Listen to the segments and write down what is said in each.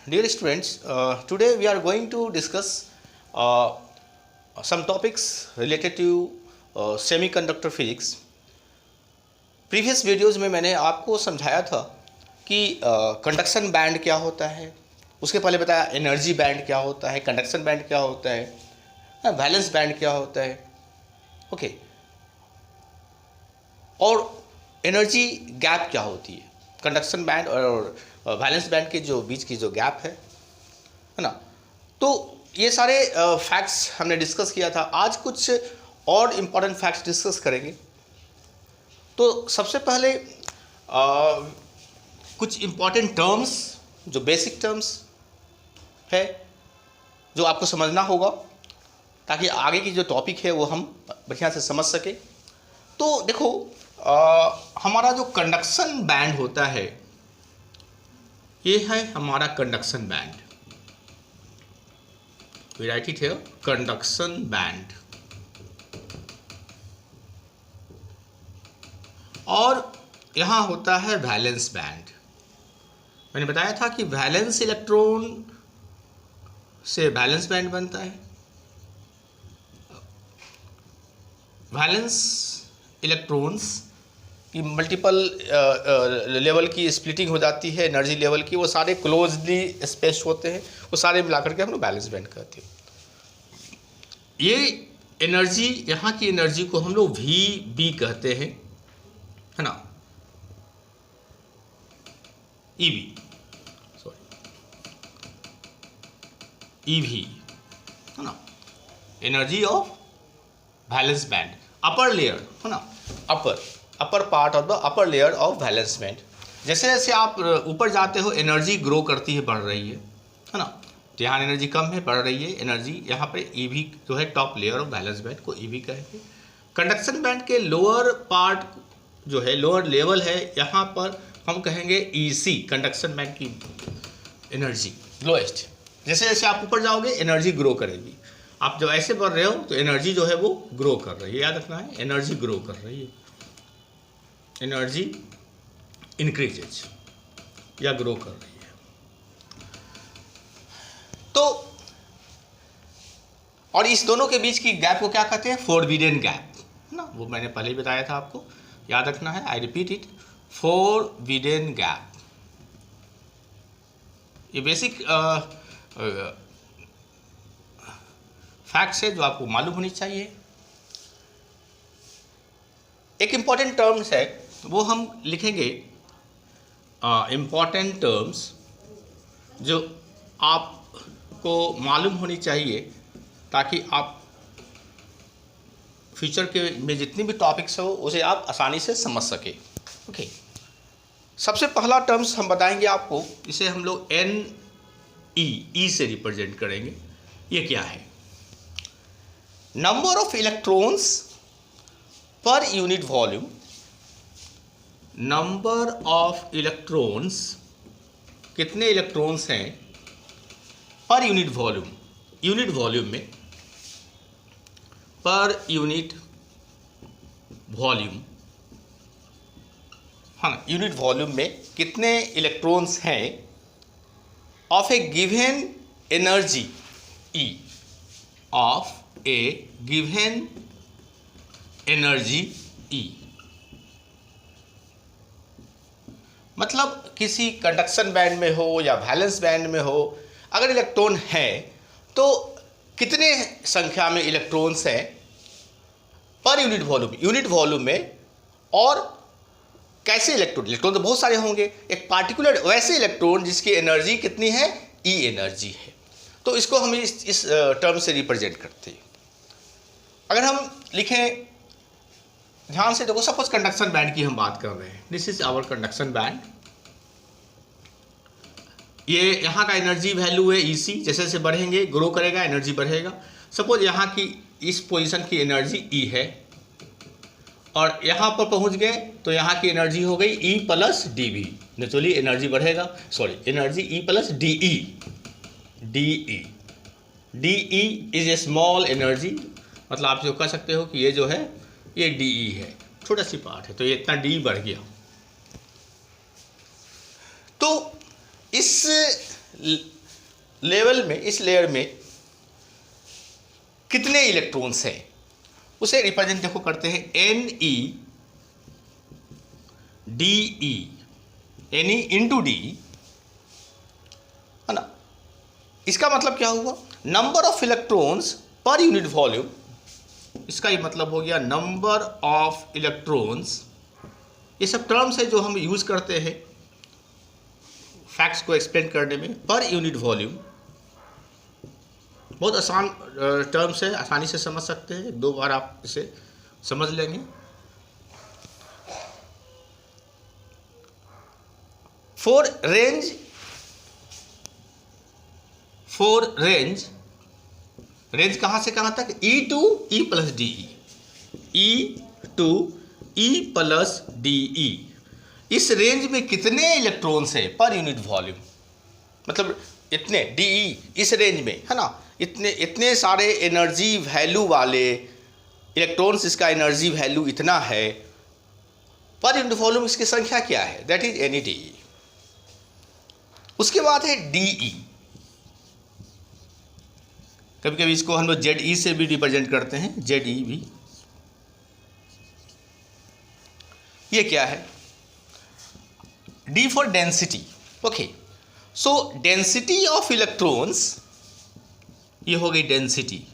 Dear students, today we are going to discuss uh, some topics related to semiconductor physics. Previous videos में मैंने आपको समझाया था कि कंडक्शन बैंड क्या होता है, उसके पहले बताया एनर्जी बैंड क्या होता है, कंडक्शन बैंड क्या होता है, वैलेंस बैंड क्या होता है, ओके, और एनर्जी गैप क्या होती है, कंडक्शन बैंड और वैलेंस बैंड के जो बीच की जो गैप है ना। तो ये सारे फैक्ट्स हमने डिस्कस किया था। आज कुछ और इम्पॉर्टेंट फैक्ट्स डिस्कस करेंगे। तो सबसे पहले कुछ इम्पॉर्टेंट टर्म्स, जो बेसिक टर्म्स है, जो आपको समझना होगा ताकि आगे की जो टॉपिक है वो हम बढ़िया से समझ सके। तो देखो, हमारा जो कंडक्शन बैंड होता है, ये है हमारा conduction band. We write it here, conduction band. और यहां होता है वैलेंस बैंड। मैंने बताया था कि वैलेंस इलेक्ट्रॉन से वैलेंस बैंड बनता है। वैलेंस इलेक्ट्रॉन्स की मल्टीपल लेवल की स्प्लिटिंग हो जाती है एनर्जी लेवल की, वो सारे क्लोजली स्पेस्ड होते हैं, वो सारे मिलाकर के हम लोग बैलेंस बैंड कहते हैं। ये एनर्जी, यहाँ की एनर्जी को हम लोग VB कहते हैं, है ना, EB, सॉरी, EV, है ना, energy of valence band, upper layer, है ना, upper part of the upper layer of valence band. जैसे जैसे आप ऊपर जाते हो एनर्जी ग्रो करती है, बढ़ रही है ना। तो यहाँ एनर्जी कम है, बढ़ रही है एनर्जी, यहाँ पर EV जो है top layer of valence band को EV कहेंगे। कंडक्शन बैंड के लोअर पार्ट जो है, लोअर लेवल है, यहाँ पर हम कहेंगे EC, कंडक्शन बैंड की एनर्जी लोएस्ट। जैसे जैसे आप ऊपर जाओगे एनर्जी ग्रो करेगी। आप जब ऐसे बढ़ रहे हो तो एनर्जी जो है वो ग्रो कर रही है, याद रखना है, एनर्जी ग्रो कर रही है, एनर्जी इंक्रीजेज या ग्रो कर रही है। तो और इस दोनों के बीच की गैप को क्या कहते हैं? फोरबिडन गैप, है ना, वो मैंने पहले ही बताया था, आपको याद रखना है। I repeat it, forbidden gap. ये बेसिक फैक्ट्स है जो आपको मालूम होनी चाहिए। एक इम्पॉर्टेंट टर्म्स है, वो हम लिखेंगे, इम्पॉर्टेंट टर्म्स जो आपको मालूम होनी चाहिए ताकि आप फ्यूचर के में जितनी भी टॉपिक्स हो उसे आप आसानी से समझ सके। ओके, सबसे पहला टर्म्स हम बताएंगे आपको, इसे हम लोग NE से रिप्रेजेंट करेंगे। ये क्या है? नंबर ऑफ इलेक्ट्रॉन्स पर unit volume. Number of electrons, कितने इलेक्ट्रॉन्स हैं पर यूनिट वॉल्यूम, यूनिट वॉल्यूम में, पर यूनिट वॉल्यूम, हाँ, यूनिट वॉल्यूम में कितने इलेक्ट्रॉन्स हैं of a given energy E, of a given energy E। मतलब किसी कंडक्शन बैंड में हो या वैलेंस बैंड में हो, अगर इलेक्ट्रॉन है तो कितने संख्या में इलेक्ट्रॉन्स हैं पर यूनिट वॉल्यूम, यूनिट वॉल्यूम में, और कैसे इलेक्ट्रॉन, इलेक्ट्रॉन तो बहुत सारे होंगे, एक पार्टिकुलर वैसे इलेक्ट्रॉन जिसकी एनर्जी कितनी है, E एनर्जी है। तो इसको हम इस टर्म से रिप्रेजेंट करते हैं। अगर हम लिखें, ध्यान से देखो, सपोज कंडक्शन बैंड की हम बात कर रहे हैं, this is our conduction band. ये यहाँ का एनर्जी वैल्यू है EC, जैसे जैसे बढ़ेंगे ग्रो करेगा, एनर्जी बढ़ेगा। सपोज यहाँ की इस पोजीशन की एनर्जी E है और यहाँ पर पहुँच गए तो यहाँ की एनर्जी हो गई E plus DV। Naturally energy बढ़ेगा, sorry, energy E plus DE। DE is a small energy, मतलब आप जो कह सकते हो कि ये जो है ये DE है, छोटा सी पार्ट है, तो ये इतना D बढ़ गया। तो इस लेवल में, इस लेयर में कितने इलेक्ट्रॉन्स हैं, उसे रिप्रेजेंट देखो करते हैं NE DE, NE into D, है ना। इसका मतलब क्या हुआ, नंबर ऑफ इलेक्ट्रॉन्स पर यूनिट वॉल्यूम। इसका ये मतलब हो गया नंबर ऑफ इलेक्ट्रॉन्स। ये सब टर्म्स है जो हम यूज करते हैं फैक्ट्स को एक्सप्लेन करने में, पर यूनिट वॉल्यूम। बहुत आसान टर्म्स है, आसानी से समझ सकते हैं, 2 बार आप इसे समझ लेंगे। फॉर रेंज कहाँ से कहाँ तक, E to E plus DE, E to E plus DE। इस रेंज में कितने इलेक्ट्रॉन्स है पर यूनिट वॉल्यूम, मतलब इतने DE इस रेंज में, है ना, इतने सारे एनर्जी वैल्यू वाले इलेक्ट्रॉन्स, इसका एनर्जी वैल्यू इतना है, पर यूनिट वॉल्यूम इसकी संख्या क्या है, दैट इज NE-DE। उसके बाद है DE, कभी कभी इसको हम लोग ZE से भी रिप्रेजेंट करते हैं, ZE भी। ये क्या है, D for density. Okay, so density of electrons, ये हो गई डेंसिटी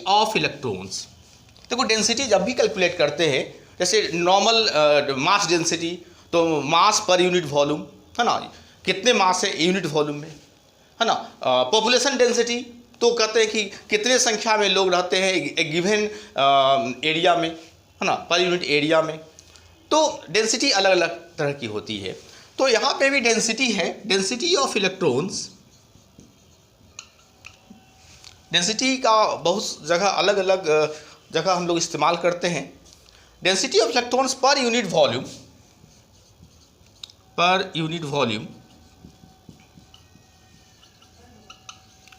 ऑफ इलेक्ट्रॉन्स। देखो डेंसिटी जब भी कैलकुलेट करते हैं, जैसे नॉर्मल मास डेंसिटी, तो मास पर यूनिट वॉल्यूम, है ना, कितने मास है यूनिट वॉल्यूम में, है ना। पॉपुलेशन डेंसिटी तो कहते हैं कि कितने संख्या में लोग रहते हैं एक गिवन एरिया में, है ना, पर यूनिट एरिया में। तो डेंसिटी अलग अलग तरह की होती है। तो यहाँ पे भी डेंसिटी है, डेंसिटी ऑफ इलेक्ट्रॉन्स। डेंसिटी का बहुत जगह अलग अलग जगह हम लोग इस्तेमाल करते हैं। डेंसिटी ऑफ इलेक्ट्रॉन्स पर यूनिट वॉल्यूम,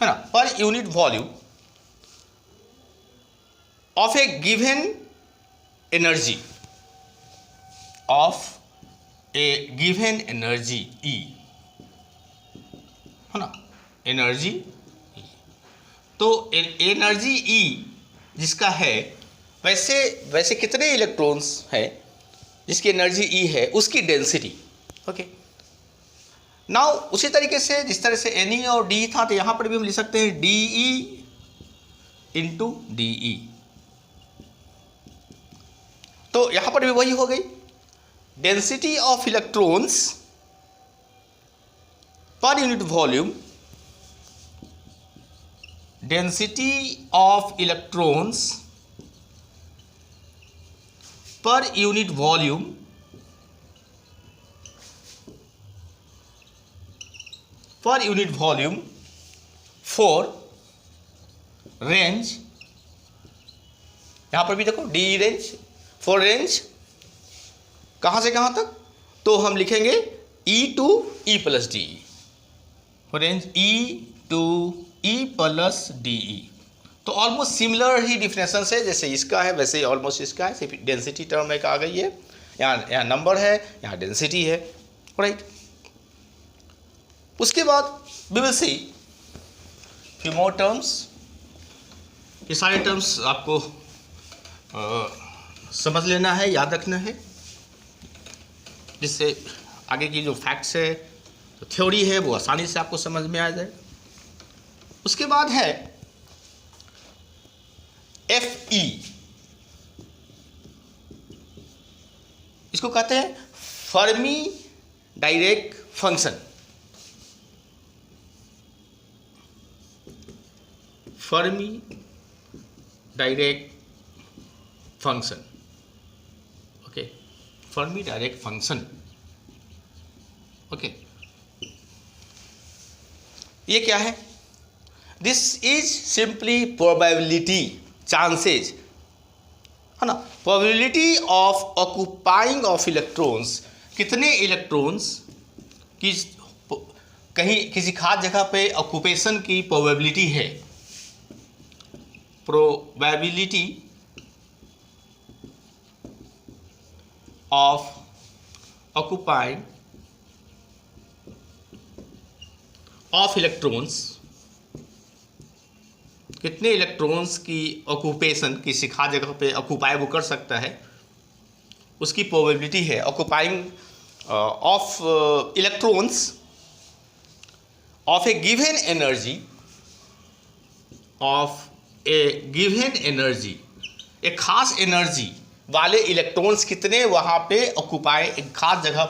है ना, पर unit volume of a given energy, E, है ना, एनर्जी E। तो एनर्जी E जिसका है, वैसे कितने इलेक्ट्रॉन्स है जिसकी एनर्जी E है, उसकी डेंसिटी। ओके, नाउ उसी तरीके से जिस तरह से NE और DE था, तो यहाँ पर भी हम लिख सकते हैं DE इंटू DE। तो यहाँ पर भी वही हो गई, डेंसिटी ऑफ इलेक्ट्रॉन्स पर unit volume, density of electrons पर यूनिट वॉल्यूम फॉर रेंज। यहां पर भी देखो DE रेंज, फॉर रेंज कहां से कहां तक, तो हम लिखेंगे E to E plus DE, for range E to E plus DE। तो ऑलमोस्ट सिमिलर ही डिफिनेशन है, जैसे इसका है वैसे ऑलमोस्ट इसका है, सिर्फ डेंसिटी टर्म एक आ गई है, यहाँ नंबर है, यहाँ डेंसिटी है, राइट। उसके बाद we will see few more terms. ये सारे टर्म्स आपको समझ लेना है, याद रखना है, जिससे आगे की जो फैक्ट्स है, जो थ्योरी है, वो आसानी से आपको समझ में आ जाए। उसके बाद है FE, इसको कहते हैं Fermi direct function. Fermi direct function, okay, Fermi direct function, okay. ये क्या है, this is simply probability, chances, है ना, probability of occupying of electrons, कितने इलेक्ट्रॉन्स की कहीं किसी खास जगह पे ऑक्यूपेशन की प्रोबेबिलिटी है, probability of occupying of electrons, कितने इलेक्ट्रॉन्स की ऑक्यूपेशन किसी खास जगह पे ऑक्यूपाई वो कर सकता है, उसकी प्रोबेबिलिटी है occupying of electrons of a given energy, of a given energy, एक खास एनर्जी वाले इलेक्ट्रॉन्स कितने वहाँ पे ऑक्यूपाई, एक खास जगह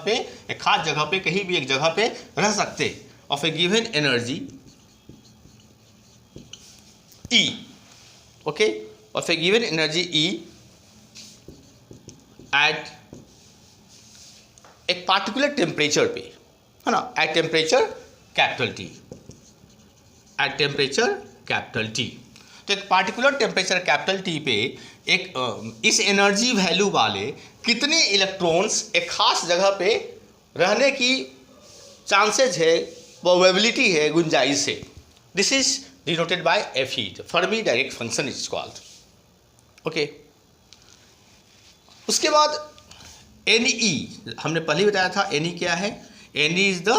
पे कहीं भी एक जगह पे रह सकते, of a given energy E, okay, of a given energy E at एक पार्टिकुलर टेम्परेचर पे, है ना, at temperature capital T, at temperature capital T। तो एक पार्टिकुलर टेम्परेचर कैपिटल T पे एक इस एनर्जी वैल्यू वाले कितने इलेक्ट्रॉन्स एक खास जगह पे रहने की चांसेज है, प्रोबेबिलिटी है, गुंजाइश है। This is denoted by FE, Fermi direct function is called, okay. उसके बाद NE, हमने पहले बताया था NE क्या है, NE is the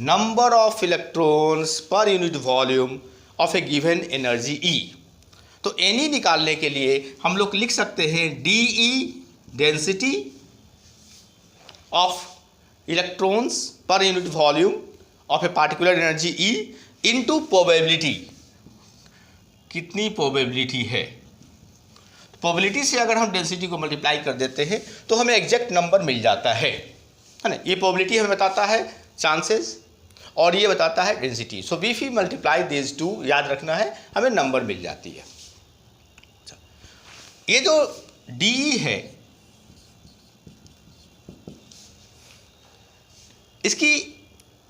number of electrons पर unit volume of a given energy E। तो NE निकालने के लिए हम लोग लिख सकते हैं DE, डेंसिटी ऑफ इलेक्ट्रॉन्स पर unit volume of a particular energy E into probability, कितनी प्रोबेबिलिटी है। प्रोबेबिलिटी से अगर हम डेंसिटी को मल्टीप्लाई कर देते हैं तो हमें एग्जैक्ट नंबर मिल जाता है ना। ये प्रोबेबिलिटी हमें बताता है चांसेस और ये बताता है density. So we we multiply this to, याद रखना है, हमें नंबर मिल जाती है। ये जो DE है इसकी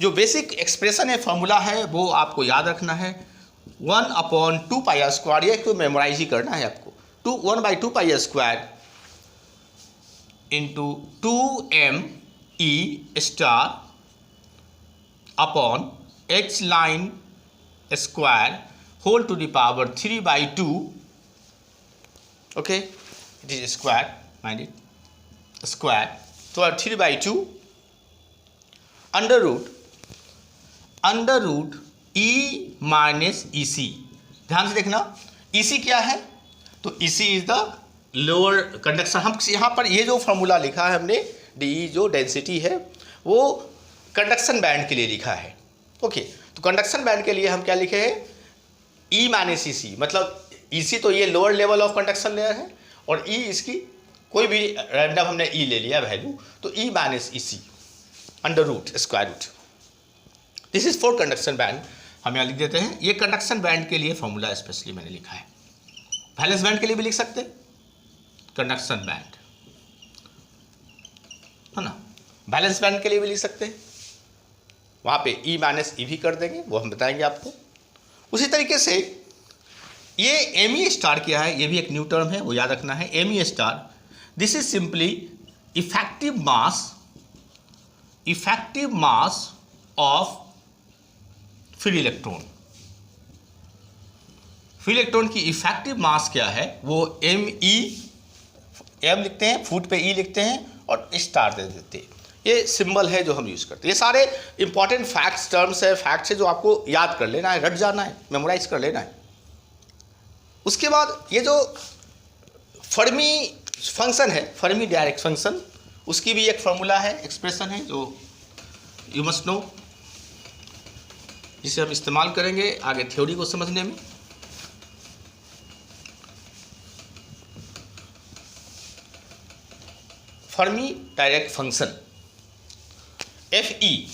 जो बेसिक एक्सप्रेशन है, फॉर्मूला है, वो आपको याद रखना है 1/2πr²। ये को मेमोराइज ही करना है आपको। 1/2πr² into 2me star upon h line square whole to the power 3/2, okay, it is square, mind it, square, तो 3/2 under root E minus EC। ध्यान से देखना, EC क्या है, तो EC is the lower conduction. हम यहाँ पर ये जो फॉर्मूला लिखा है हमने, DE जो डेंसिटी है वो कंडक्शन बैंड के लिए लिखा है, ओके। तो कंडक्शन बैंड के लिए हम क्या लिखे हैं, E माइनस EC, मतलब EC तो ये lower level of conduction layer है और E इसकी कोई भी रैंडम हमने E ले लिया वैल्यू, तो E minus EC under root square root. This is for conduction band, हम यहाँ लिख देते हैं। ये कंडक्शन बैंड के लिए फॉर्मूला स्पेशली मैंने लिखा है। वैलेंस बैंड के लिए भी लिख सकते हैं, कंडक्शन बैंड, है ना, वैलेंस बैंड के लिए भी लिख सकते हैं, वहाँ पे E माइनस E भी कर देंगे, वो हम बताएंगे आपको। उसी तरीके से ये ME स्टार क्या है, ये भी एक न्यू टर्म है, वो याद रखना है। ME star, this is simply effective mass of free electron. Free electron की इफेक्टिव मास क्या है, वो ME, M लिखते हैं, फुट पे E लिखते हैं और स्टार दे देते हैं। ये सिंबल है जो हम यूज़ करते हैं। ये सारे इंपॉर्टेंट फैक्ट्स, टर्म्स है, फैक्ट्स है जो आपको याद कर लेना है, रट जाना है, मेमोराइज कर लेना है। उसके बाद ये जो फर्मी फंक्शन है, फर्मी डायरेक्ट फंक्शन, उसकी भी एक फॉर्मूला है, एक्सप्रेशन है जो यू मस्ट नो, जिसे हम इस्तेमाल करेंगे आगे थ्योरी को समझने में। फर्मी डायरेक्ट फंक्शन FE,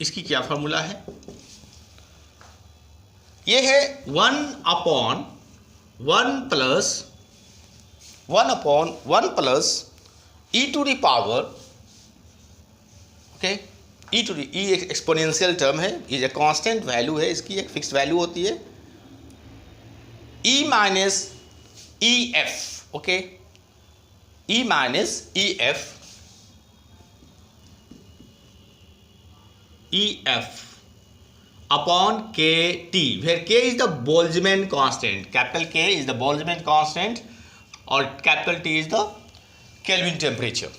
इसकी क्या फॉर्मूला है, ये है 1/1 plus E to the power, okay, E exponential term है, ये कांस्टेंट वैल्यू है, इसकी एक फिक्स वैल्यू होती है, E minus EF, okay, E minus EF upon KT, where K is the Boltzmann constant, capital K is the Boltzmann constant और capital T is the Kelvin temperature।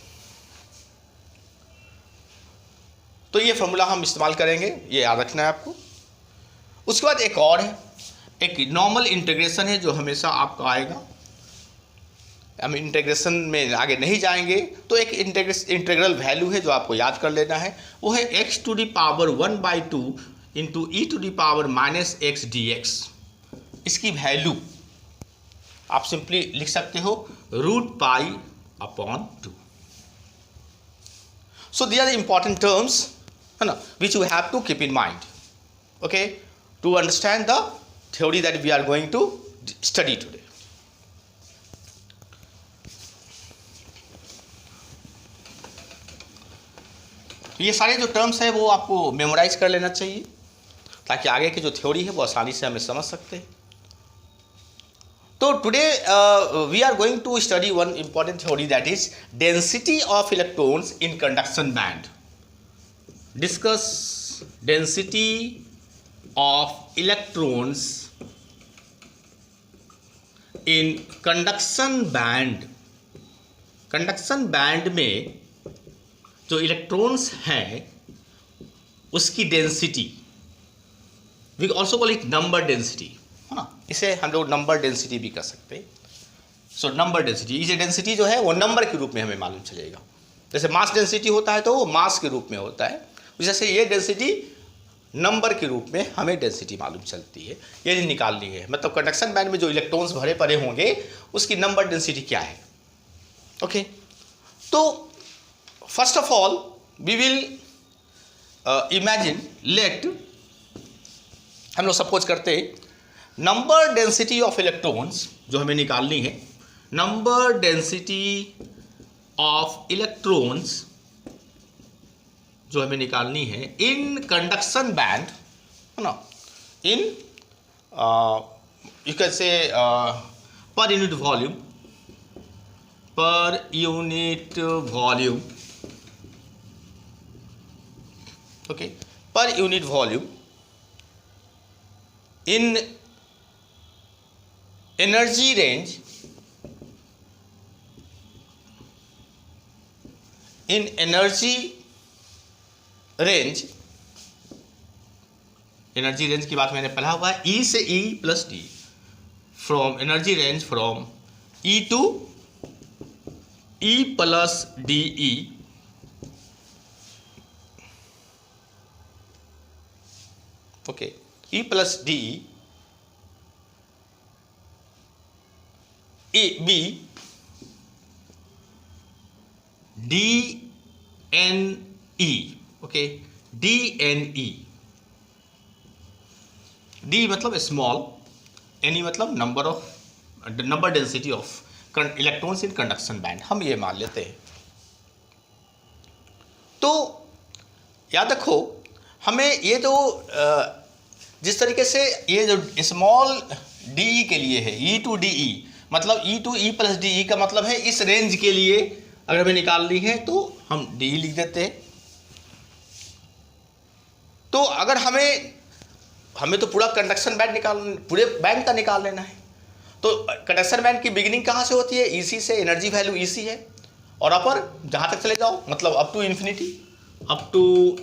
तो ये formula हम इस्तेमाल करेंगे, ये याद रखना है आपको। उसके बाद एक और है, एक नॉर्मल इंटीग्रेशन है जो हमेशा आपका आएगा। हम इंटीग्रेशन में आगे नहीं जाएंगे, तो एक इंटीग्रल वैल्यू है जो आपको याद कर लेना है, वो है x to the power 1/2 into e to the power minus x d x. इसकी वैल्यू आप सिंपली लिख सकते हो √π/2। So these are the important terms, है ना, which you have to keep in mind, okay, to understand the theory that we are going to study today. ये सारे जो टर्म्स है वो आपको मेमोराइज कर लेना चाहिए, ताकि आगे की जो थ्योरी है वो आसानी से हमें समझ सकते हैं। तो today we are going to study one important theory, that is density of electrons in conduction band. Discuss density of electrons in conduction band. Conduction band में जो इलेक्ट्रॉन्स हैं उसकी density, we also call it number density, है ना, इसे हम लोग number density भी कर सकते हैं। सो नंबर डेंसिटी, ये डेंसिटी जो है वो नंबर के रूप में हमें मालूम चलेगा। जैसे मास डेंसिटी होता है तो वो मास के रूप में होता है, जैसे ये डेंसिटी नंबर के रूप में हमें डेंसिटी मालूम चलती है, ये निकालनी है। मतलब कंडक्शन बैंड में जो इलेक्ट्रॉन्स भरे पड़े होंगे उसकी नंबर डेंसिटी क्या है, ओके। तो first of all we will imagine, let, हम लोग सपोज करते हैं नंबर डेंसिटी ऑफ इलेक्ट्रॉन्स जो हमें निकालनी है, नंबर डेंसिटी ऑफ इलेक्ट्रॉन्स जो हमें निकालनी है इन कंडक्शन बैंड, है ना, इन you can say per unit volume, per unit volume, okay, per unit volume in energy range, in energy range, energy range की बात मैंने पढ़ा हुआ है, E से E plus D, from energy range from E to E plus DE, okay, E plus DE, B DNE, okay, DNE, D मतलब small, NE मतलब number density of electrons in conduction band, हम ये मान लेते हैं। तो याद रखो, हमें ये जो जिस तरीके से ये जो स्मॉल डी के लिए है, E टू DE, मतलब E to E plus DE का मतलब है इस रेंज के लिए अगर हमें निकालनी है तो हम DE लिख देते हैं। तो अगर हमें तो पूरा कंडक्शन बैंड पूरे बैंड का निकाल लेना है, तो कंडक्शन बैंड की बिगिनिंग कहाँ से होती है, EC से, एनर्जी वैल्यू EC है, और अपर जहाँ तक चले जाओ, मतलब अप टू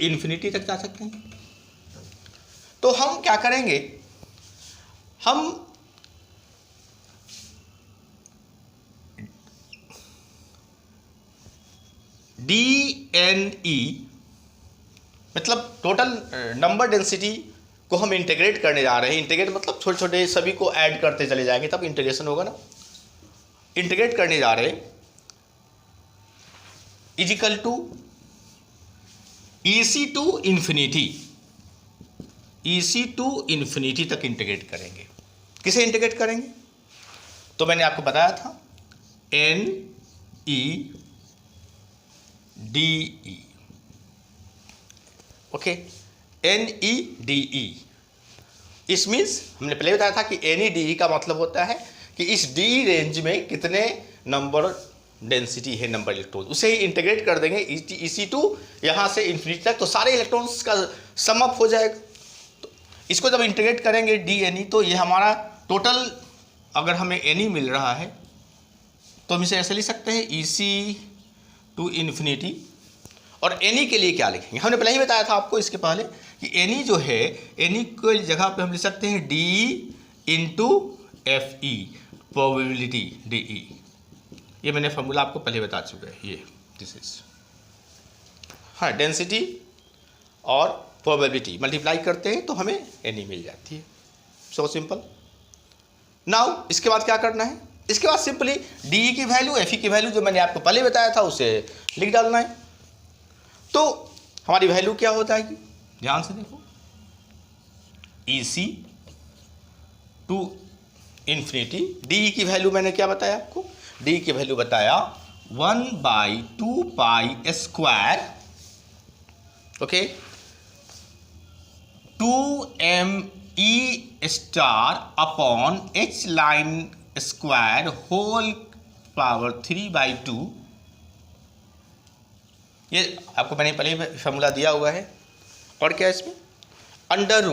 इन्फिनिटी तक जा सकते हैं। तो हम क्या करेंगे, हम DNE मतलब टोटल नंबर डेंसिटी को हम इंटीग्रेट करने जा रहे हैं। इंटीग्रेट मतलब छोटे छोटे सभी को ऐड करते चले जाएंगे, तब इंटीग्रेशन होगा ना। इंटीग्रेट करने जा रहे हैं is equal to EC to infinity, EC to infinity तक इंटीग्रेट करेंगे। किसे इंटीग्रेट करेंगे, तो मैंने आपको बताया था NEDE, ओके, NEDE। इस मीन्स हमने पहले बताया था कि NEDE का मतलब होता है कि इस D रेंज में कितने नंबर डेंसिटी है, नंबर इलेक्ट्रॉन, उसे ही इंटीग्रेट कर देंगे EC टू यहाँ से इन्फिनिटी तक, तो सारे इलेक्ट्रॉन्स का सम अप हो जाएगा। तो इसको जब इंटीग्रेट करेंगे DNE, तो ये हमारा टोटल, अगर हमें NE मिल रहा है तो हम इसे ऐसे लिख सकते हैं EC टू इन्फिनिटी, और एनी के लिए क्या लिखेंगे, हमने पहले ही बताया था आपको इसके पहले कि एनी जो है, एनी की जगह पे हम लिख सकते हैं D into F E, probability D E. ये मैंने फॉर्मूला आपको पहले बता चुका है, ये दिस इज, हाँ, डेंसिटी और प्रोबेबिलिटी मल्टीप्लाई करते हैं तो हमें एनी मिल जाती है। So simple. नाउ इसके बाद क्या करना है, इसके बाद सिंपली डी की वैल्यू, एफ ई की वैल्यू जो मैंने आपको पहले बताया था उसे लिख डालना है। तो हमारी वैल्यू क्या होता है, ध्यान से देखो, E C to infinity, D की वैल्यू मैंने क्या बताया आपको, डी की वैल्यू बताया 1/2 pi square, okay, 2m e star upon h line square whole power 3/2। ये आपको मैंने पहले ही फॉर्मूला दिया हुआ है। और क्या इसमें, अंडर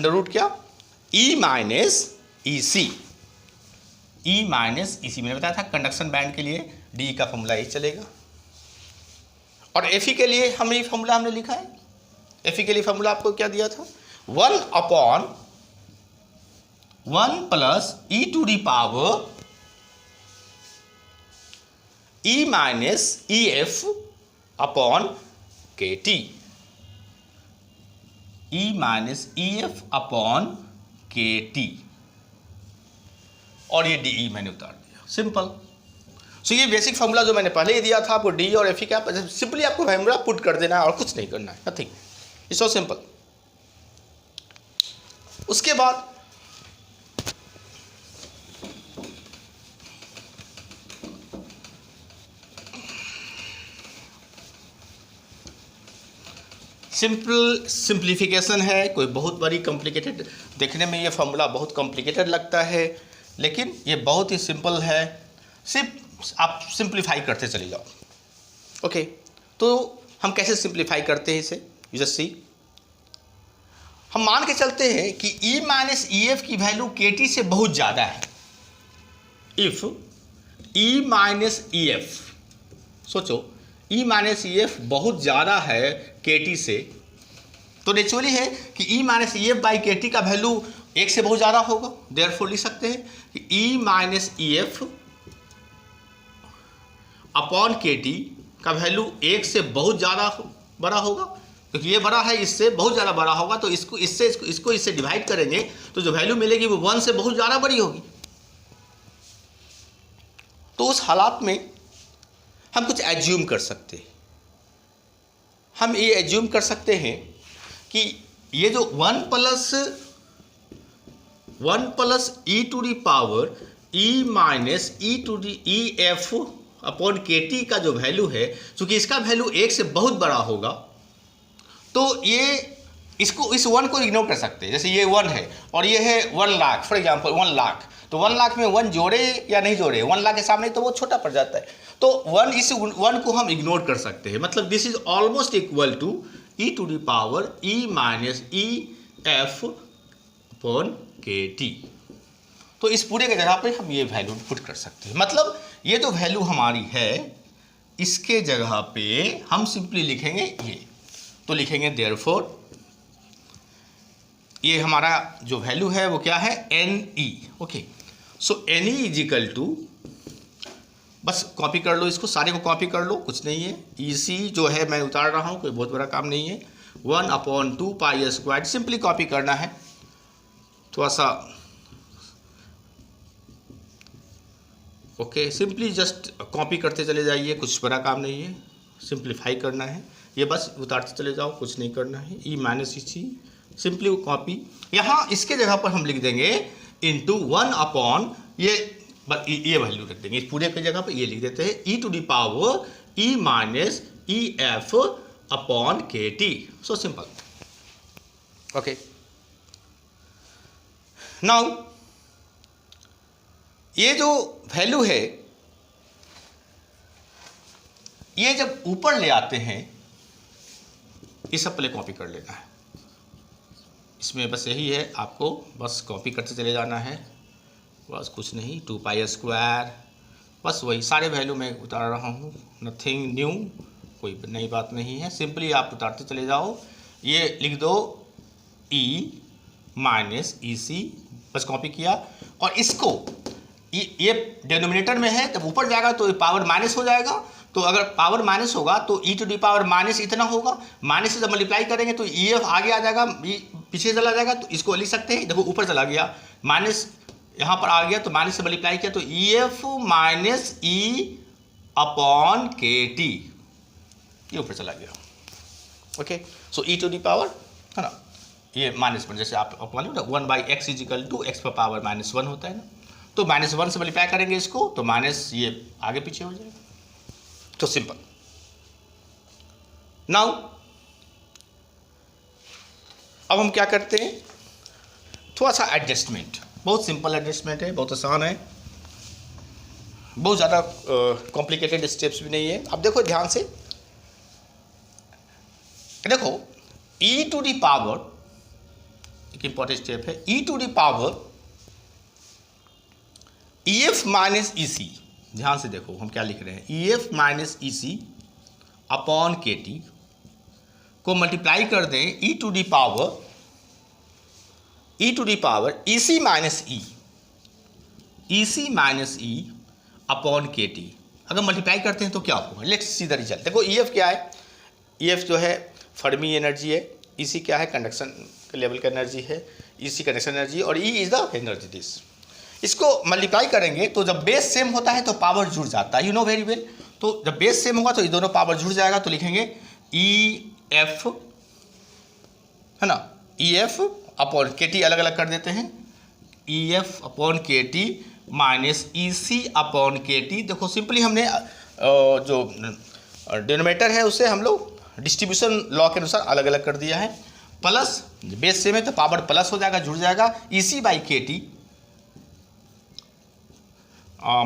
रूट क्या, E माइनस ई सी, ई माइनस ई सी मैंने बताया था कंडक्शन बैंड के लिए डी का फॉर्मूला ही चलेगा। और एफ ई के लिए हम ये फॉर्मूला हमने लिखा है, एफ ई के लिए फॉर्मूला आपको क्या दिया था, 1/1 plus E to the power E minus E F upon के टी, ई माइनस ई एफ अपॉन के टी, और ये डी ई मैंने उतार दिया, सिंपल। सो ये बेसिक फॉर्मूला जो मैंने पहले ही दिया था आपको, डी और एफ ई का सिंपली आपको फॉर्मूला पुट कर देना है और कुछ नहीं करना है, नथिंग, इट्स सो सिंपल। उसके बाद सिंप्लीफिकेशन है, कोई बहुत बड़ी कॉम्प्लिकेटेड, देखने में ये फॉर्मूला बहुत कॉम्प्लिकेटेड लगता है लेकिन ये बहुत ही सिंपल है, सिर्फ आप सिंप्लीफाई करते चले जाओ। ओके, तो हम कैसे सिंप्लीफाई करते हैं इसे, यू जस्ट सी। हम मान के चलते हैं कि ई माइनस ई एफ की वैल्यू के टी से बहुत ज़्यादा है। If E minus E F, सोचो ई माइनस ई एफ बहुत ज़्यादा है के टी से, तो नेचुरली है कि ई माइनस ई एफ बाई के टी का वैल्यू 1 से बहुत ज़्यादा होगा। देयरफॉर लिख सकते हैं कि ई माइनस ई एफ अपॉन के टी का वैल्यू 1 से बहुत ज़्यादा बड़ा होगा, क्योंकि ये बड़ा है इससे बहुत ज़्यादा बड़ा होगा, तो इससे डिवाइड करेंगे तो जो वैल्यू मिलेगी वो 1 से बहुत ज़्यादा बड़ी होगी। तो उस हालात में हम कुछ एज्यूम कर सकते हैं, हम ये एज्यूम कर सकते हैं कि ये जो 1 plus E to the power E minus E to the E F upon के टी का जो वैल्यू है, चूंकि इसका वैल्यू 1 से बहुत बड़ा होगा, तो ये इसको इस 1 को इग्नोर कर सकते हैं। जैसे ये 1 है और ये है 1 लाख, फॉर एग्जांपल 1 लाख, तो 1 लाख में 1 जोड़े या नहीं जोड़े, 1 लाख के सामने तो वो छोटा पड़ जाता है, तो 1 को हम इग्नोर कर सकते हैं। मतलब this is almost equal to E to the power E minus E F upon के टी। तो इस पूरे के जगह पे हम ये वैल्यू पुट कर सकते हैं। मतलब ये जो वैल्यू हमारी है इसके जगह पे हम सिंपली लिखेंगे ये, तो लिखेंगे देयरफॉर ये हमारा जो वैल्यू है वो क्या है, N E. Okay, so N E is equal to, बस कॉपी कर लो इसको, सारे को कॉपी कर लो, कुछ नहीं है, ई सी जो है मैं उतार रहा हूँ, कोई बहुत बड़ा काम नहीं है, 1/2 पाई स्क्वायर, सिंपली कॉपी करना है, थोड़ा सा ओके, सिंपली जस्ट कॉपी करते चले जाइए, कुछ बड़ा काम नहीं है, सिंप्लीफाई करना है, ये बस उतारते चले जाओ, कुछ नहीं करना है, ई माइनस ई सी, सिंपली कॉपी, यहाँ इसके जगह पर हम लिख देंगे इंटू 1 अपॉन ये वैल्यू रख देंगे, इस पूरे की जगह पर ये लिख देते हैं e to the power E minus E F upon के T. So simple. Okay, now ये जो वैल्यू है ये जब ऊपर ले आते हैं, ये सब पहले कॉपी कर लेना है, इसमें बस यही है, आपको बस कॉपी करते चले जाना है, बस कुछ नहीं, 2 पाई स्क्वायर बस वही सारे वैल्यू मैं उतार रहा हूँ, नथिंग न्यू, कोई नई बात नहीं है, सिंपली आप उतारते चले जाओ। ये लिख दो E माइनस EC, बस कॉपी किया, और इसको ये डिनोमिनेटर में है, तब ऊपर जाएगा तो पावर माइनस हो जाएगा, तो अगर पावर माइनस होगा तो e to the power minus इतना होगा, माइनस से जब मल्टीप्लाई करेंगे तो EF आगे आ जाएगा, पीछे चला जाएगा, तो इसको लिख सकते हैं, देखो ऊपर चला गया, माइनस यहाँ पर आ गया, तो माइनस से मल्टीप्लाई किया तो EF minus E upon KT, ये ऊपर चला गया। Okay, so e to the power है ना, ये माइनस वन, जैसे आप मान लो ना 1/x इजिकल टू x पर पावर -1 होता है ना, तो -1 से मल्टीप्लाई करेंगे इसको तो माइनस ये आगे पीछे हो जाएगा, तो सिंपल। नाउ अब हम क्या करते हैं, थोड़ा सा एडजस्टमेंट, बहुत सिंपल एडजस्टमेंट है, बहुत आसान है, बहुत ज़्यादा कॉम्प्लिकेटेड स्टेप्स भी नहीं है। अब देखो ध्यान से, देखो e टू दी पावर, एक इंपॉर्टेंट स्टेप है, e to the power EF minus EC, ध्यान से देखो हम क्या लिख रहे हैं, EF minus EC upon KT को मल्टीप्लाई कर दें e to the power EC minus E upon KT, अगर मल्टीप्लाई करते हैं तो क्या होगा, लेट्स सी द रिजल्ट। देखो EF क्या है, EF जो है फर्मी एनर्जी है, EC क्या है, कंडक्शन लेवल का एनर्जी है, EC कंडक्शन एनर्जी, और E is the energy this. इसको मल्टीप्लाई करेंगे तो जब बेस सेम होता है तो पावर जुड़ जाता है, यू नो वेरी वेल, तो जब बेस सेम होगा तो ये दोनों पावर जुड़ जाएगा, तो लिखेंगे EF है ना, EF अपॉन KT, अलग अलग कर देते हैं, EF upon KT minus EC upon KT। देखो सिंपली हमने जो डिनोमिनेटर है उसे हम लोग डिस्ट्रीब्यूशन लॉ के अनुसार अलग अलग कर दिया है, प्लस बेस सेम है तो पावर प्लस हो जाएगा, जुड़ जाएगा, EC by KT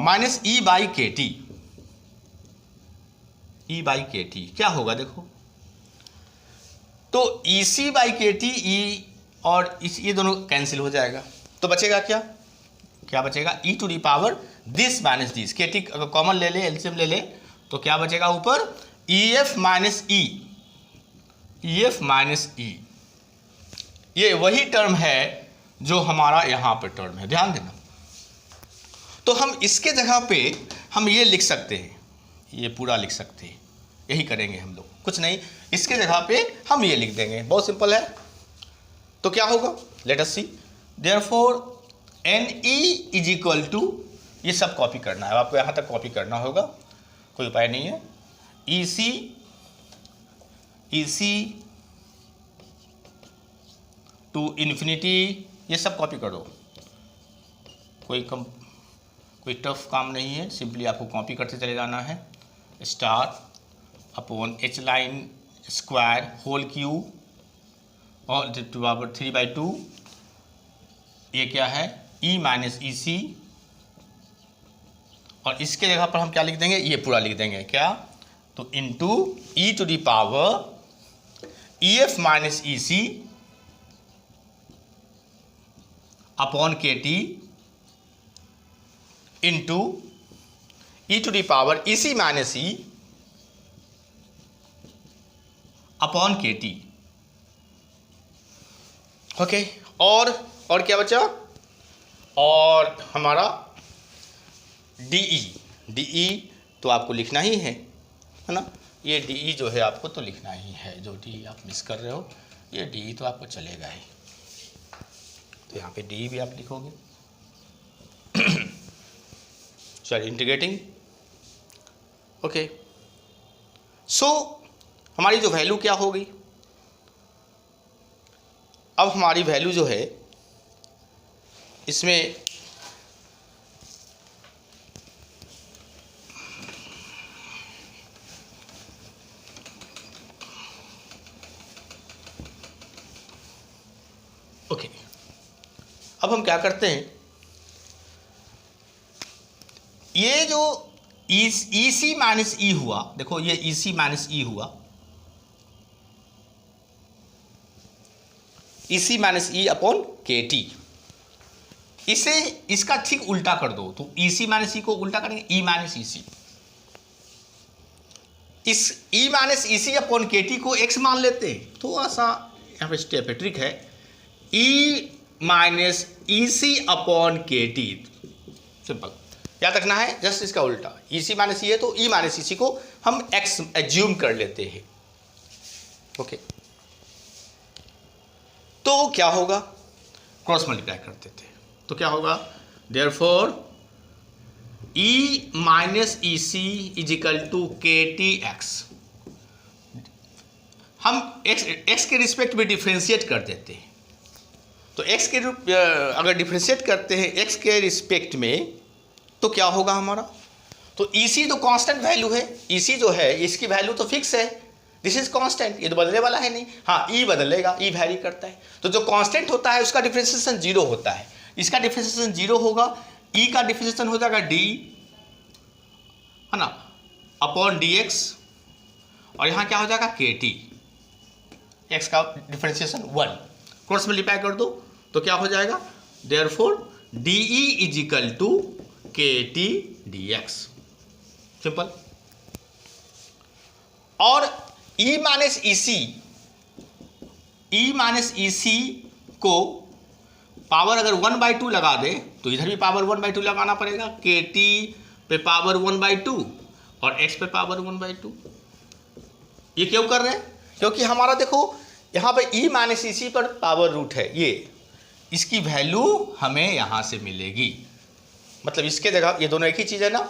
minus E by KT क्या होगा, देखो तो EC बाई KT, E और ये दोनों कैंसिल हो जाएगा, तो बचेगा क्या बचेगा, e to the power this minus this, KT अगर कॉमन ले ले, एलसीएम ले ले, तो क्या बचेगा ऊपर, EF माइनस E, ये वही टर्म है जो हमारा यहाँ पे टर्म है, ध्यान देना। तो हम इसके जगह पे हम ये लिख सकते हैं, ये पूरा लिख सकते हैं, यही करेंगे हम लोग, कुछ नहीं, इसके जगह पे हम ये लिख देंगे, बहुत सिंपल है। तो क्या होगा, let us see, therefore NE is equal to, ये सब कॉपी करना है आपको, यहाँ तक कॉपी करना होगा, कोई उपाय नहीं है, EC टू इन्फिनिटी, ये सब कॉपी कर दो, कोई टफ काम नहीं है, सिंपली आपको कॉपी करते चले जाना है, star upon H line square whole cube और 3/2, ये क्या है, E माइनस EC, और इसके जगह पर हम क्या लिख देंगे, ये पूरा लिख देंगे, क्या, तो into E to the power EF minus EC upon KT into E to the power EC minus E upon KT। Okay, और क्या बचा, और हमारा DE तो आपको लिखना ही है ना, ये DE जो है आपको तो लिखना ही है, जो DE आप मिस कर रहे हो, ये DE तो आपको चलेगा ही, तो यहाँ पे DE भी आप लिखोगे। चलिए इंटीग्रेटिंग, ओके, सो हमारी जो वैल्यू क्या हो गई, अब हमारी वैल्यू जो है इसमें ओके, अब हम क्या करते हैं, ये जो EC माइनस E हुआ, देखो ये EC माइनस E हुआ, EC minus E upon KT, इसे इसका ठीक उल्टा कर दो, तो EC माइनस ई को उल्टा करेंगे, E माइनस EC। इस E minus EC upon KT को x मान लेते हैं, थोड़ा सा यहाँ पे स्टेप है, ट्रिक है। E minus EC upon KT, simple याद रखना है, जस्ट इसका उल्टा। EC माइनस E है तो E माइनस EC को हम x एज्यूम कर लेते हैं। ओके, तो क्या होगा, क्रॉस मल्टीप्लाई कर देते हैं, तो क्या होगा, therefore E minus EC is equal to KTX। हम x के रिस्पेक्ट में डिफ्रेंशिएट कर देते हैं, तो x के अगर डिफ्रेंशिएट करते हैं x के रिस्पेक्ट में तो क्या होगा हमारा, तो EC तो कांस्टेंट वैल्यू है, EC जो है इसकी वैल्यू तो फिक्स है, दिस इज कांस्टेंट, ये तो बदलने वाला है नहीं। हाँ, E बदलेगा, E वैरी करता है, तो जो कांस्टेंट होता है उसका डिफरेंशिएशन 0 होता है, इसका डिफरेंशिएशन 0 होगा, E का डिफरेंशिएशन हो जाएगा D, है ना, अपॉन DX, और यहाँ क्या हो जाएगा KT, x का डिफरेंशिएशन 1, क्रॉस मल्टीप्लाई कर दो तो क्या हो जाएगा, therefore DE is equal to KT DX, simple. और E माइनस EC को पावर अगर 1/2 लगा दे तो इधर भी पावर 1/2 लगाना पड़ेगा, KT पे पावर 1/2 और x पे पावर 1/2। ये क्यों कर रहे हैं, क्योंकि हमारा देखो यहाँ पे E माइनस EC पर पावर रूट है, ये इसकी वैल्यू हमें यहाँ से मिलेगी, मतलब इसके जगह, ये दोनों एक ही चीज़ है ना,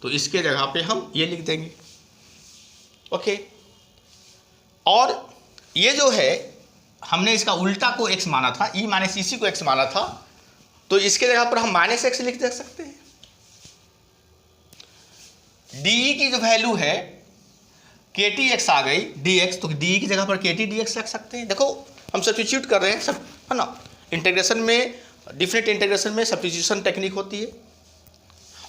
तो इसके जगह पे हम ये लिख देंगे। ओके, और ये जो है हमने इसका उल्टा को x माना था, E माइनस EC को x माना था, तो इसके जगह पर हम माइनस x लिख दे सकते हैं। DE की जो वैल्यू है KTX आ गई DX, तो DE की जगह पर KT DX रख सकते हैं। देखो हम सब्स्टिट्यूट कर रहे हैं सब, है ना, इंटीग्रेशन में, डिफिनिट इंटीग्रेशन में सब्स्टिट्यूशन टेक्निक होती है,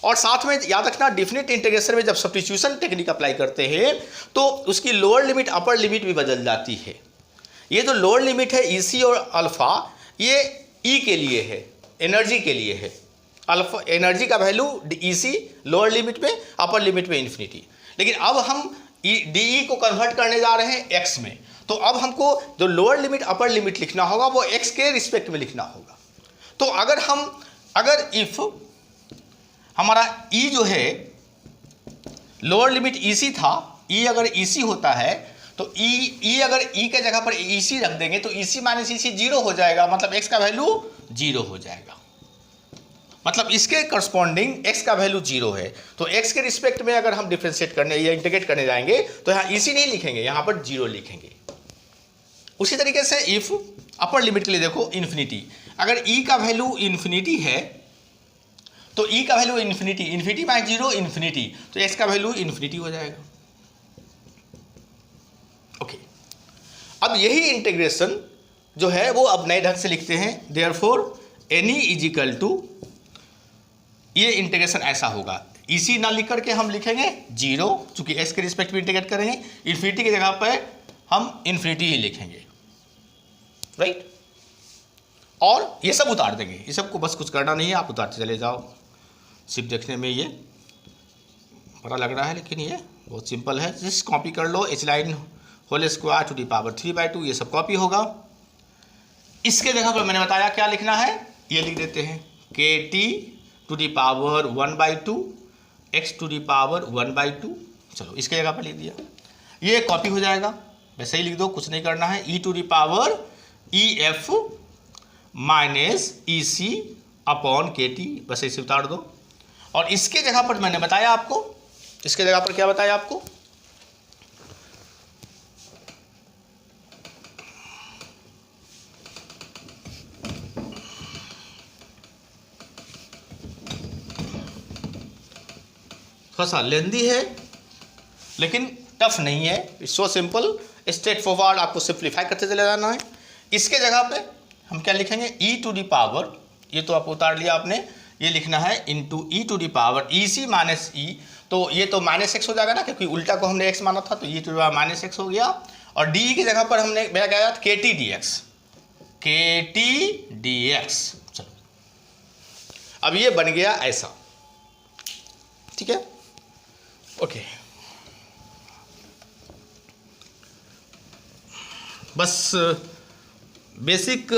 और साथ में याद रखना डिफिनिट इंटीग्रेशन में जब सब्स्टिट्यूशन टेक्निक अप्लाई करते हैं तो उसकी लोअर लिमिट अपर लिमिट भी बदल जाती है। ये जो लोअर लिमिट है EC और अल्फा, ये E के लिए है, एनर्जी के लिए है, अल्फा एनर्जी का वैल्यू EC लोअर लिमिट में, अपर लिमिट में इन्फिनिटी। लेकिन अब हम DE को कन्वर्ट करने जा रहे हैं x में, तो अब हमको जो लोअर लिमिट अपर लिमिट लिखना होगा वो x के रिस्पेक्ट में लिखना होगा। तो अगर इफ हमारा E जो है लोअर लिमिट EC था, E अगर EC होता है तो E अगर E के जगह पर EC रख देंगे तो EC माइनस EC 0 हो जाएगा, मतलब x का वैल्यू 0 हो जाएगा, मतलब इसके करस्पॉन्डिंग x का वैल्यू 0 है। तो x के रिस्पेक्ट में अगर हम डिफरेंशिएट करने या इंटीग्रेट करने जाएंगे तो यहाँ EC नहीं लिखेंगे, यहाँ पर 0 लिखेंगे। उसी तरीके से इफ अपर लिमिट के लिए देखो इन्फिनिटी, अगर E का वैल्यू इन्फिनिटी है तो E का वैल्यू इन्फिनिटी बाय 0 इन्फिनिटी, तो x का वैल्यू इन्फिनिटी हो जाएगा। ओके, अब यही इंटीग्रेशन जो है वो अब नए ढंग से लिखते हैं, therefore NE is equal to, ये इंटीग्रेशन ऐसा होगा, EC ना लिख करके हम लिखेंगे 0, चूंकि x के रिस्पेक्ट में इंटीग्रेट करेंगे, इन्फिनिटी की जगह पर हम इन्फिनिटी ही लिखेंगे, राइट। और ये सब उतार देंगे, ये सब को बस कुछ करना नहीं है, आप उतारते चले जाओ। सिर्फ देखने में ये बड़ा लग रहा है लेकिन ये बहुत सिंपल है, जस्ट कॉपी कर लो, h line whole square to the power 3/2, ये सब कॉपी होगा। इसके जगह पर मैंने बताया क्या लिखना है, ये लिख देते हैं KT to the power 1/2 x to the power 1/2, चलो इसके जगह पर लिख दिया, ये कॉपी हो जाएगा, वैसे ही लिख दो, कुछ नहीं करना है, E to the power EF minus EC upon KT, बस इसे उतार दो। और इसके जगह पर मैंने बताया आपको, इसके जगह पर क्या बताया आपको, थोड़ा सा लेंदी है लेकिन टफ नहीं है, it's so simple, straight forward, आपको सिंप्लीफाई करते चले जाना है। इसके जगह पे हम क्या लिखेंगे, E टू दी पावर, ये तो आप उतार लिया आपने, ये लिखना है into E to the power EC minus E, तो ये तो माइनस x हो जाएगा ना, क्योंकि उल्टा को हमने x माना था, तो E to the power minus x हो गया, और DE की जगह पर हमने मेरा क्या KT dx, चलो अब ये बन गया ऐसा, ठीक है, ओके। बस बेसिक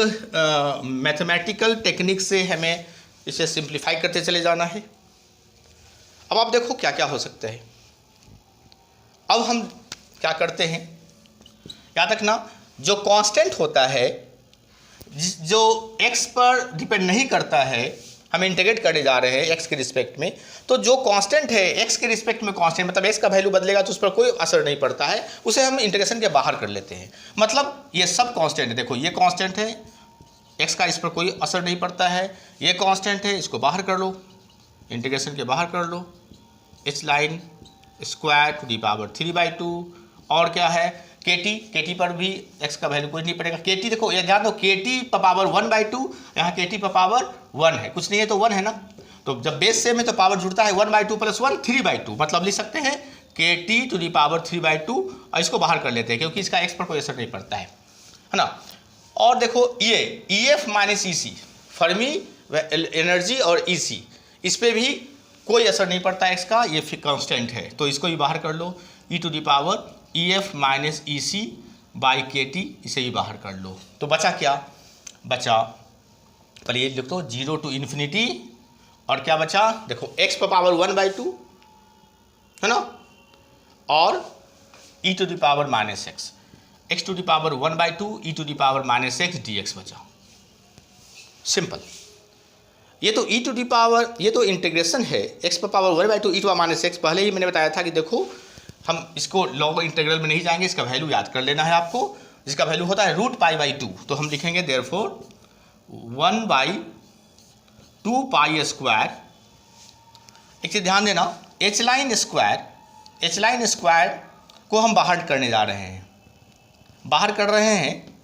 मैथमेटिकल टेक्निक से हमें इसे सिंप्लीफाई करते चले जाना है। अब आप देखो क्या क्या हो सकता है। अब हम क्या करते हैं, याद रखना, जो कांस्टेंट होता है, जो x पर डिपेंड नहीं करता है, हम इंटीग्रेट करने जा रहे हैं x के रिस्पेक्ट में, तो जो कांस्टेंट है x के रिस्पेक्ट में कांस्टेंट, मतलब x का वैल्यू बदलेगा तो उस पर कोई असर नहीं पड़ता है, उसे हम इंटीग्रेशन के बाहर कर लेते हैं। मतलब ये सब कांस्टेंट है, देखो ये कांस्टेंट है, x का इस पर कोई असर नहीं पड़ता है, ये कांस्टेंट है, इसको बाहर कर लो, इंटीग्रेशन के बाहर कर लो, h line square to the power 3/2, और क्या है kt पर भी x का वैल्यू कुछ नहीं पड़ेगा। kt देखो ये ध्यान दो, kt पर पावर 1/2, यहाँ kt पर पावर 1 है, कुछ नहीं है तो 1 है ना, तो जब बेस सेम है तो पावर जुड़ता है 1/2 + 1 3/2, मतलब लिख सकते हैं kt टू दी पावर 3/2, और इसको बाहर कर लेते हैं क्योंकि इसका x पर कोई असर नहीं पड़ता है ना। और देखो ये EF minus EC, Fermi energy और EC, इस पर भी कोई असर नहीं पड़ता है x का, ये कांस्टेंट है, तो इसको भी बाहर कर लो, e to the power EF minus EC by KT, इसे ही बाहर कर लो। तो बचा क्या, बचा पहले ये लिख दो 0 टू इन्फिनिटी, और क्या बचा देखो x पर पावर 1/2 है ना, और e to the power minus x to the power 1/2 e to the power minus x dx बचा। सिंपल। ये तो e टू दी पावर, ये तो इंटीग्रेशन है, x पर power 1/2 e to power minus x, पहले ही मैंने बताया था कि देखो हम इसको लॉग इंटीग्रल में नहीं जाएंगे, इसका वैल्यू याद कर लेना है आपको, जिसका वैल्यू होता है √π/2, तो हम लिखेंगे देयरफॉर 1/2 पाई स्क्वायर। एक चीज ध्यान देना, h लाइन स्क्वायर को हम बाहर करने जा रहे हैं, बाहर कर रहे हैं,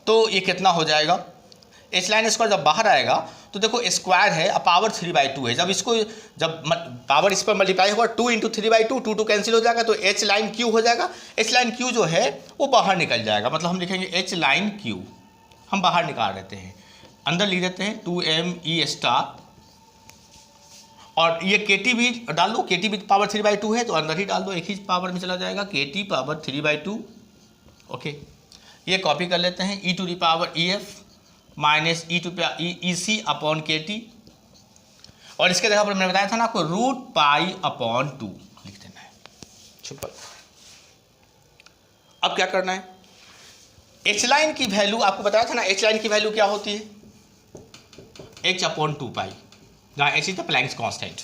तो ये कितना हो जाएगा, h लाइन स्क्वायर जब बाहर आएगा तो देखो स्क्वायर है, अब पावर 3/2 है, जब इसको जब पावर इस पर मल्टीप्लाई होगा 2 × 3/2, 2 कैंसिल हो जाएगा, तो h लाइन क्यू हो जाएगा, h लाइन क्यू जो है वो बाहर निकल जाएगा, मतलब हम लिखेंगे h लाइन क्यू, हम बाहर निकाल देते हैं, अंदर लिख देते हैं 2me स्टार, और ये KT भी डाल दो, KT भी पावर 3/2 है तो अंदर ही डाल दो, एक ही पावर में चला जाएगा, KT पावर 3/2, ओके। ये कॉपी कर लेते हैं, e to the power EF minus EC upon KT, और इसके जगह पर मैंने बताया था ना आपको √π/2 लिख देना है, सिंपल। अब क्या करना है, h लाइन की वैल्यू आपको बताया था ना, h लाइन की वैल्यू क्या होती है, h/2π, जहाँ h is the Planck's constant,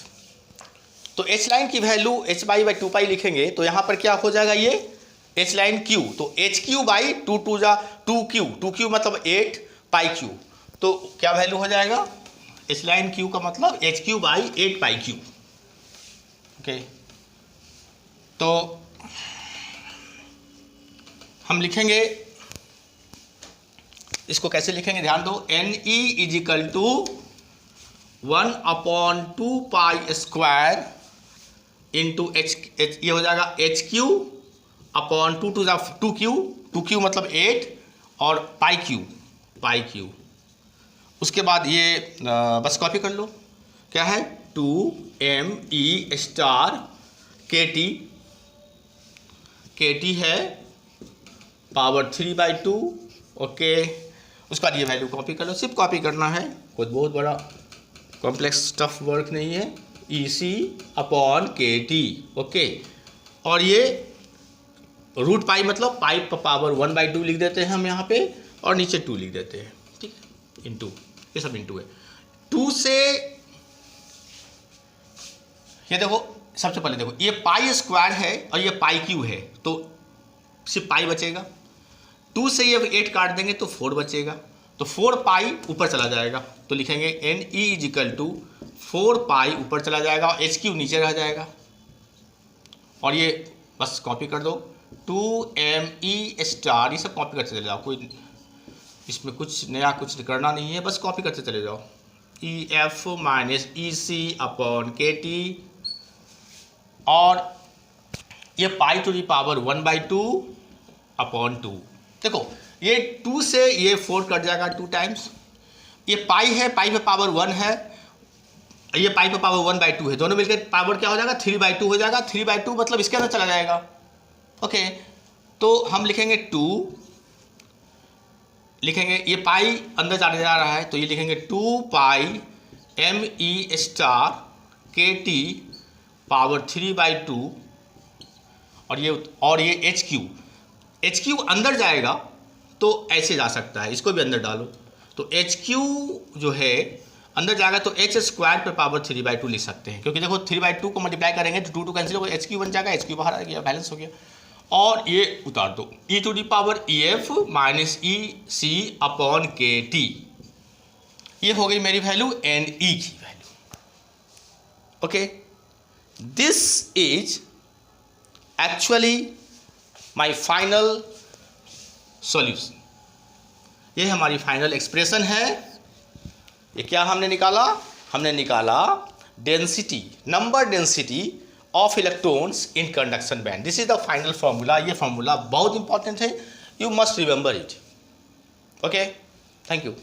तो h लाइन की वैल्यू h/2π लिखेंगे, तो यहाँ पर क्या हो जाएगा, ये h लाइन q, तो hq/2 2q मतलब 8π/q, तो क्या वैल्यू हो जाएगा, h लाइन q का मतलब hq/8π/q, ओके। तो हम लिखेंगे, इसको कैसे लिखेंगे, ध्यान दो, Ne = 1/2π स्क्वायर इंटू h, ये हो जाएगा hq/2 2q मतलब 8 और π/q, उसके बाद ये बस कॉपी कर लो, क्या है 2me स्टार KT है पावर 3/2, ओके। उसका ये वैल्यू कॉपी कर लो, सिर्फ कॉपी करना है, कोई बहुत बड़ा कॉम्प्लेक्स टफ वर्क नहीं है, EC/KT, ओके। और ये √π मतलब पाई पर पावर 1/2 लिख देते हैं हम यहाँ पे, और नीचे 2 लिख देते हैं, ठीक है, इंटू, ये सब इंटू है 2 से, ये देखो सबसे पहले देखो ये पाई स्क्वायर है और ये π/q है, तो सिर्फ पाई बचेगा, 2 से ये 8 काट देंगे तो 4 बचेगा, तो 4π ऊपर चला जाएगा, तो लिखेंगे Ne = 4π ऊपर चला जाएगा और hq नीचे रह जाएगा, और ये बस कॉपी कर दो 2me स्टार, ये सब कॉपी करते चले जाओ, कोई इसमें कुछ नया कुछ करना नहीं है, बस कॉपी करते चले जाओ, EF माइनस EC/KT, और ये पाई टू दी पावर 1/2/2, देखो ये 2 से ये 4 कट जाएगा 2 टाइम्स, ये पाई है, पाई पे पावर 1 है, ये पाई पर पावर 1/2 है, दोनों मिलकर पावर क्या हो जाएगा 3/2 हो जाएगा। 3/2 मतलब इसके अंदर चला जाएगा। ओके, तो हम लिखेंगे 2, लिखेंगे ये पाई अंदर चला जा रहा है तो ये लिखेंगे 2 पाई ME स्टार KT पावर 3/2 और ये HQ अंदर जाएगा तो ऐसे जा सकता है, इसको भी अंदर डालो तो HQ जो है अंदर जाएगा तो H² पर पावर 3/2 लिख सकते हैं, क्योंकि देखो 3/2 को मल्टीप्लाई करेंगे तो 2 कैंसिल होगा, HQ बन जाएगा, HQ बाहर आ गया, बैलेंस हो गया। और ये उतार दो e⁻ EF minus EC upon KT, ये हो गई मेरी वैल्यू NE की value. Okay, this is actually my final solution. ये हमारी फाइनल एक्सप्रेशन है। ये क्या हमने निकाला? हमने निकाला density, number density of electrons in conduction band. This is the final formula. ये फॉर्मूला बहुत इंपॉर्टेंट है, you must remember it. Okay, thank you.